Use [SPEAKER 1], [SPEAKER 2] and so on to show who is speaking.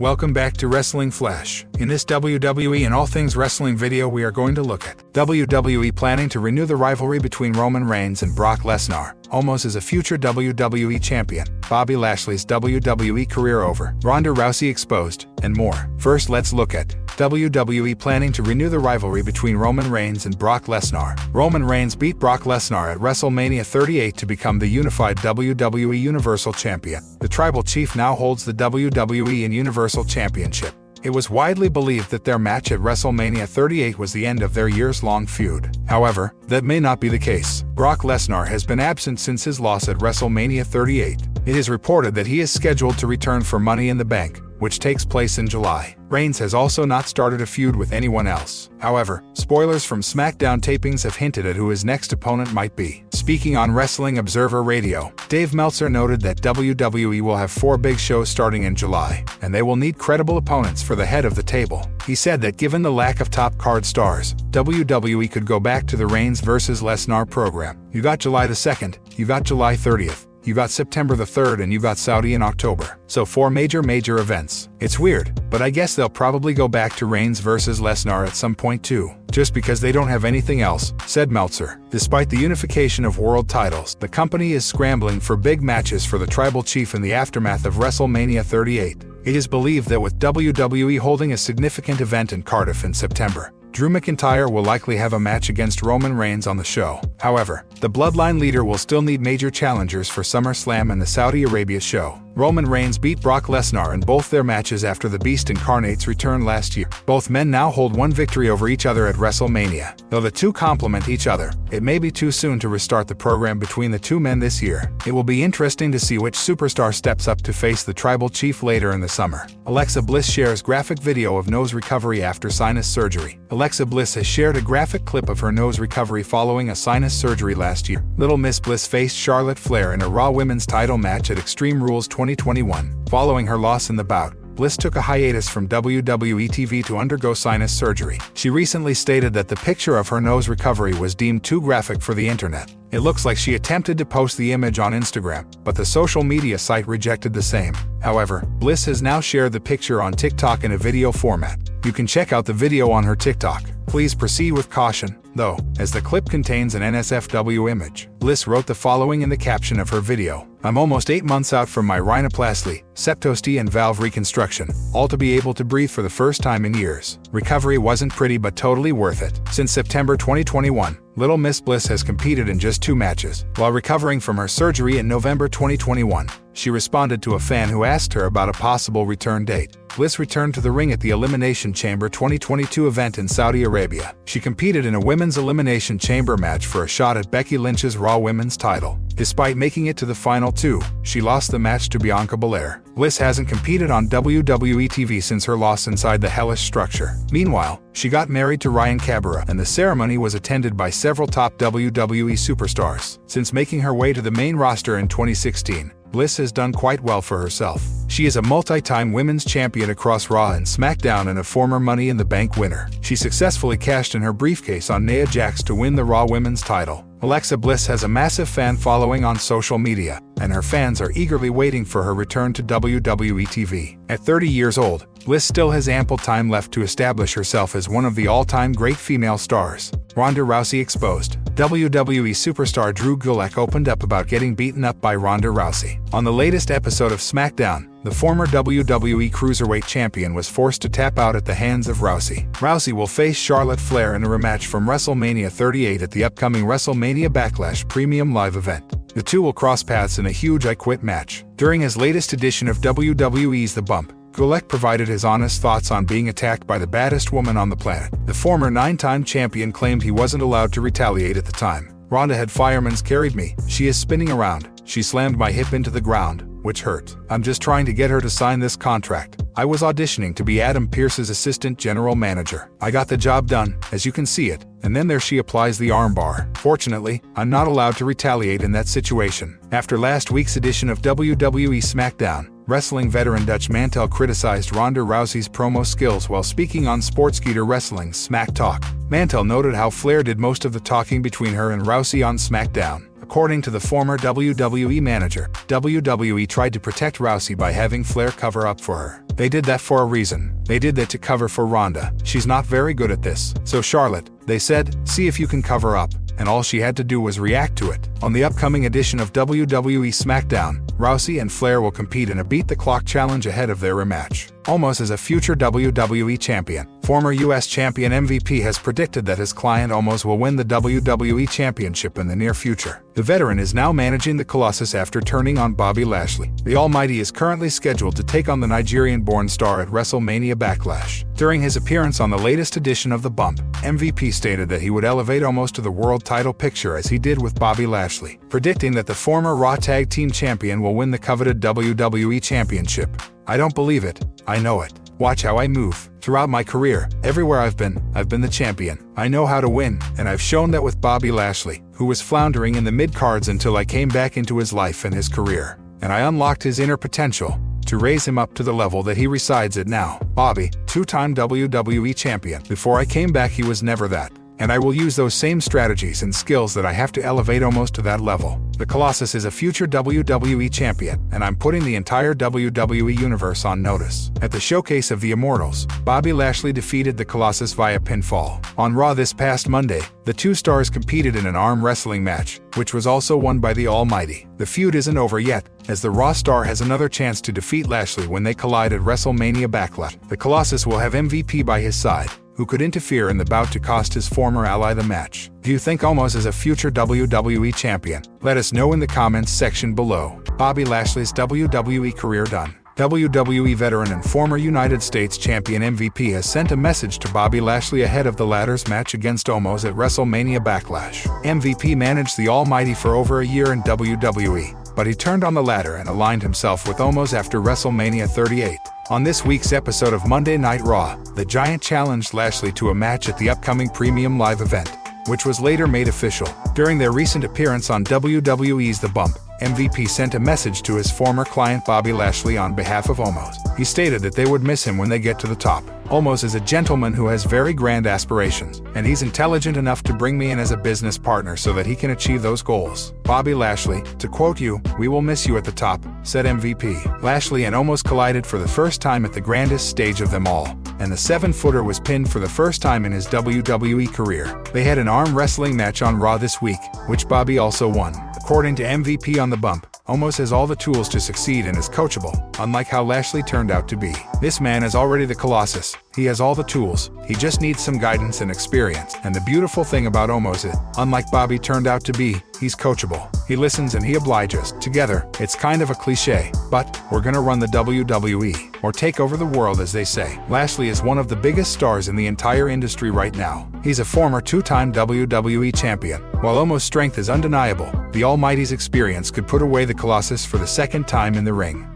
[SPEAKER 1] welcome back to Wrestling Flash. In this WWE and all things wrestling video we are going to look at WWE planning to renew the rivalry between Roman Reigns and Brock Lesnar. Omos is a future WWE champion. Bobby Lashley's WWE career over. Ronda Rousey exposed, and more. First, let's look at WWE planning to renew the rivalry between Roman Reigns and Brock Lesnar. Roman Reigns beat Brock Lesnar at WrestleMania 38 to become the unified WWE Universal Champion. The Tribal Chief now holds the WWE and Universal Championship. It was widely believed that their match at WrestleMania 38 was the end of their years-long feud. However, that may not be the case. Brock Lesnar has been absent since his loss at WrestleMania 38. It is reported that he is scheduled to return for Money in the Bank, which takes place in July. Reigns has also not started a feud with anyone else. However, spoilers from SmackDown tapings have hinted at who his next opponent might be. Speaking on Wrestling Observer Radio, Dave Meltzer noted that WWE will have 4 big shows starting in July, and they will need credible opponents for the head of the table. He said that given the lack of top card stars, WWE could go back to the Reigns vs. Lesnar program. You got July the 2nd, you got July 30th. You got September the 3rd and you got Saudi in October. So 4 major events. It's weird, but I guess they'll probably go back to Reigns vs. Lesnar at some point too, just because they don't have anything else, said Meltzer. Despite the unification of world titles, the company is scrambling for big matches for the Tribal Chief in the aftermath of WrestleMania 38. It is believed that with WWE holding a significant event in Cardiff in September, Drew McIntyre will likely have a match against Roman Reigns on the show. However, the Bloodline leader will still need major challengers for SummerSlam and the Saudi Arabia show. Roman Reigns beat Brock Lesnar in both their matches after the Beast Incarnate's return last year. Both men now hold 1 victory over each other at WrestleMania. Though the two complement each other, it may be too soon to restart the program between the two men this year. It will be interesting to see which superstar steps up to face the Tribal Chief later in the summer. Alexa Bliss shares graphic video of nose recovery after sinus surgery. Alexa Bliss has shared a graphic clip of her nose recovery following a sinus surgery last year. Little Miss Bliss faced Charlotte Flair in a Raw Women's title match at Extreme Rules 2021. Following her loss in the bout, Bliss took a hiatus from WWE TV to undergo sinus surgery. She recently stated that the picture of her nose recovery was deemed too graphic for the internet. It looks like she attempted to post the image on Instagram, but the social media site rejected the same. However, Bliss has now shared the picture on TikTok in a video format. You can check out the video on her TikTok. Please proceed with caution, though, as the clip contains an NSFW image. Bliss wrote the following in the caption of her video. I'm almost 8 months out from my rhinoplasty, septosty and valve reconstruction, all to be able to breathe for the first time in years. Recovery wasn't pretty but totally worth it. Since September 2021, Little Miss Bliss has competed in just 2 matches. While recovering from her surgery in November 2021, she responded to a fan who asked her about a possible return date. Bliss returned to the ring at the Elimination Chamber 2022 event in Saudi Arabia. She competed in a Women's Elimination Chamber match for a shot at Becky Lynch's Raw Women's title. Despite making it to the final 2, she lost the match to Bianca Belair. Bliss hasn't competed on WWE TV since her loss inside the hellish structure. Meanwhile, she got married to Ryan Cabrera, and the ceremony was attended by several top WWE superstars. Since making her way to the main roster in 2016, Bliss has done quite well for herself. She is a multi-time women's champion across Raw and SmackDown and a former Money in the Bank winner. She successfully cashed in her briefcase on Nia Jax to win the Raw Women's title. Alexa Bliss has a massive fan following on social media, and her fans are eagerly waiting for her return to WWE TV. At 30 years old, Bliss still has ample time left to establish herself as one of the all-time great female stars. Ronda Rousey exposed. WWE superstar Drew Gulak opened up about getting beaten up by Ronda Rousey. On the latest episode of SmackDown, the former WWE Cruiserweight Champion was forced to tap out at the hands of Rousey. Rousey will face Charlotte Flair in a rematch from WrestleMania 38 at the upcoming WrestleMania Backlash Premium Live event. The two will cross paths in a huge I Quit match. During his latest edition of WWE's The Bump, Gulak provided his honest thoughts on being attacked by the baddest woman on the planet. The former 9-time champion claimed he wasn't allowed to retaliate at the time. Ronda had fireman's carried me. She is spinning around. She slammed my hip into the ground, which hurt. I'm just trying to get her to sign this contract. I was auditioning to be Adam Pearce's assistant general manager. I got the job done, as you can see it, and then there she applies the armbar. Fortunately, I'm not allowed to retaliate in that situation. After last week's edition of WWE SmackDown, wrestling veteran Dutch Mantel criticized Ronda Rousey's promo skills while speaking on Sportskeeda Wrestling's Smack Talk. Mantel noted how Flair did most of the talking between her and Rousey on SmackDown. According to the former WWE manager, WWE tried to protect Rousey by having Flair cover up for her. They did that for a reason. They did that to cover for Ronda. She's not very good at this. So Charlotte, they said, see if you can cover up. And all she had to do was react to it. On the upcoming edition of WWE SmackDown, Rousey and Flair will compete in a Beat the Clock challenge ahead of their rematch. Omos is a future WWE champion. Former US champion MVP has predicted that his client Omos will win the WWE Championship in the near future. The veteran is now managing the Colossus after turning on Bobby Lashley. The Almighty is currently scheduled to take on the Nigerian-born star at WrestleMania Backlash. During his appearance on the latest edition of The Bump, MVP stated that he would elevate Omos to the world title picture as he did with Bobby Lashley, predicting that the former Raw Tag Team Champion will win the coveted WWE Championship. I don't believe it, I know it. Watch how I move. Throughout my career, everywhere I've been the champion. I know how to win, and I've shown that with Bobby Lashley, who was floundering in the mid-cards until I came back into his life and his career. And I unlocked his inner potential to raise him up to the level that he resides at now. Bobby, two-time WWE champion. Before I came back, he was never that. And I will use those same strategies and skills that I have to elevate Omos to that level. The Colossus is a future WWE champion, and I'm putting the entire WWE universe on notice. At the Showcase of the Immortals, Bobby Lashley defeated the Colossus via pinfall. On Raw this past Monday, the two stars competed in an arm wrestling match, which was also won by the Almighty. The feud isn't over yet, as the Raw star has another chance to defeat Lashley when they collide at WrestleMania Backlash. The Colossus will have MVP by his side, who could interfere in the bout to cost his former ally the match. Do you think Omos is a future WWE champion? Let us know in the comments section below. Bobby Lashley's WWE career done. WWE veteran and former United States champion MVP has sent a message to Bobby Lashley ahead of the latter's match against Omos at WrestleMania Backlash. MVP managed the Almighty for over a year in WWE, but he turned on the latter and aligned himself with Omos after WrestleMania 38. On this week's episode of Monday Night Raw, the Giant challenged Lashley to a match at the upcoming Premium Live event, which was later made official. During their recent appearance on WWE's The Bump, MVP sent a message to his former client Bobby Lashley on behalf of Omos. He stated that they would miss him when they get to the top. Omos is a gentleman who has very grand aspirations, and he's intelligent enough to bring me in as a business partner so that he can achieve those goals. Bobby Lashley, to quote you, "We will miss you at the top," said MVP. Lashley and Omos collided for the first time at the grandest stage of them all, and the 7-footer was pinned for the first time in his WWE career. They had an arm wrestling match on Raw this week, which Bobby also won. According to MVP on The Bump, Omos has all the tools to succeed and is coachable, unlike how Lashley turned out to be. This man is already the Colossus. He has all the tools. He just needs some guidance and experience. And the beautiful thing about Omos is, unlike Bobby turned out to be, he's coachable. He listens and he obliges. Together, it's kind of a cliche, but we're gonna run the WWE, or take over the world as they say. Lashley is one of the biggest stars in the entire industry right now. He's a former two-time WWE champion. While Omos' strength is undeniable, the Almighty's experience could put away the Colossus for the second time in the ring.